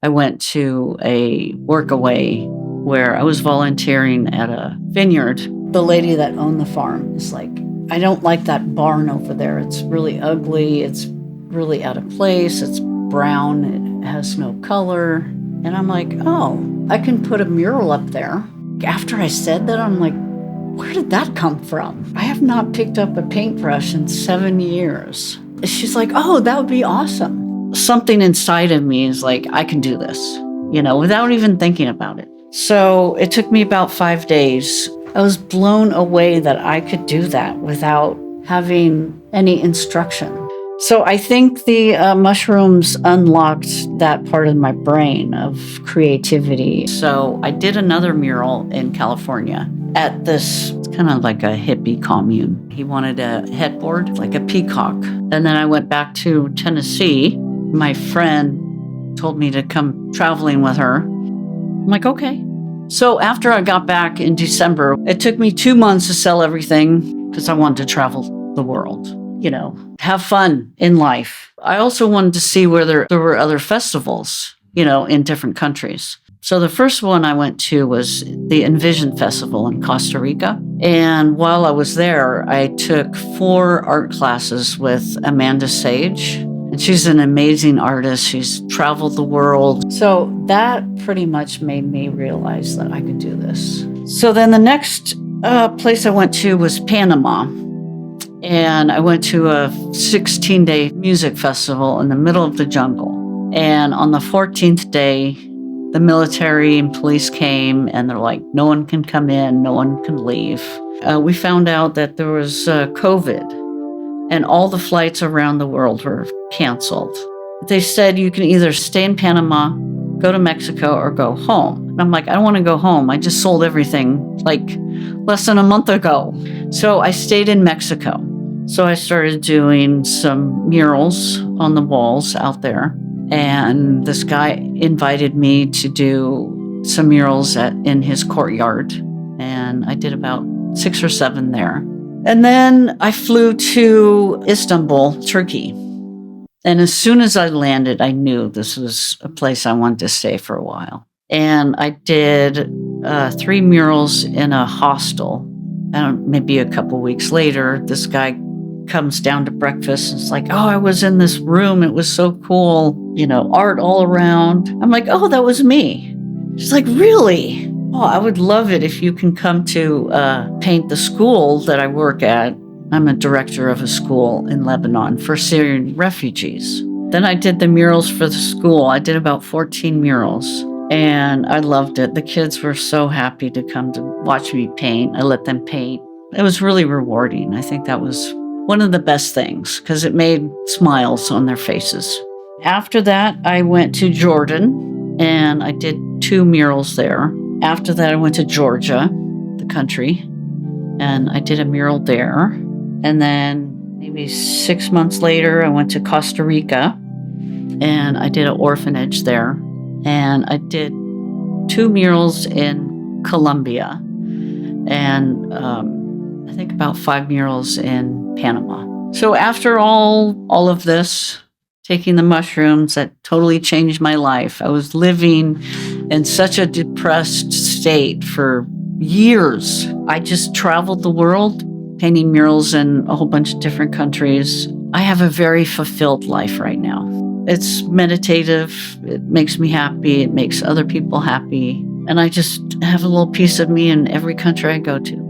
I went to a workaway where I was volunteering at a vineyard. The lady that owned the farm is like, I don't like that barn over there. It's really ugly. It's really out of place. It's brown. It has no color. And I'm like, oh, I can put a mural up there. After I said that, I'm like, where did that come from? I have not picked up a paintbrush in 7 years. She's like, oh, that would be awesome. Something inside of me is like, I can do this, without even thinking about it. So it took me about 5 days. I was blown away that I could do that without having any instruction. So I think the mushrooms unlocked that part of my brain of creativity. So I did another mural in California at this, it's kind of like a hippie commune. He wanted a headboard, like a peacock. And then I went back to Tennessee. My friend told me to come traveling with her. I'm like, okay. So after I got back in December, it took me 2 months to sell everything because I wanted to travel the world, have fun in life. I also wanted to see where there were other festivals, in different countries. So the first one I went to was the Envision Festival in Costa Rica. And while I was there, I took 4 art classes with Amanda Sage. And she's an amazing artist. She's traveled the world. So that pretty much made me realize that I could do this. So then the next place I went to was Panama. And I went to a 16-day music festival in the middle of the jungle. And on the 14th day, the military and police came and they're like, no one can come in, no one can leave. We found out that there was COVID and all the flights around the world were canceled. They said you can either stay in Panama, go to Mexico, or go home. And I'm like, I don't want to go home. I just sold everything like less than a month ago. So I stayed in Mexico. So I started doing some murals on the walls out there. And this guy invited me to do some murals in his courtyard. And I did about 6 or 7 there. And then I flew to Istanbul, Turkey. And as soon as I landed, I knew this was a place I wanted to stay for a while. And I did 3 murals in a hostel. And maybe a couple weeks later, this guy comes down to breakfast and it's like, oh, I was in this room. It was so cool. Art all around. I'm like, oh, that was me. She's like, really? Oh, I would love it if you can come to paint the school that I work at. I'm a director of a school in Lebanon for Syrian refugees. Then I did the murals for the school. I did about 14 murals and I loved it. The kids were so happy to come to watch me paint. I let them paint. It was really rewarding. I think that was one of the best things because it made smiles on their faces. After that, I went to Jordan and I did 2 murals there. After that, I went to Georgia, the country, and I did a mural there. And then maybe 6 months later, I went to Costa Rica and I did an orphanage there. And I did 2 murals in Colombia and I think about 5 murals in Panama. So after all of this, taking the mushrooms, that totally changed my life. I was living in such a depressed state for years. I just traveled the world, painting murals in a whole bunch of different countries. I have a very fulfilled life right now. It's meditative. It makes me happy. It makes other people happy. And I just have a little piece of me in every country I go to.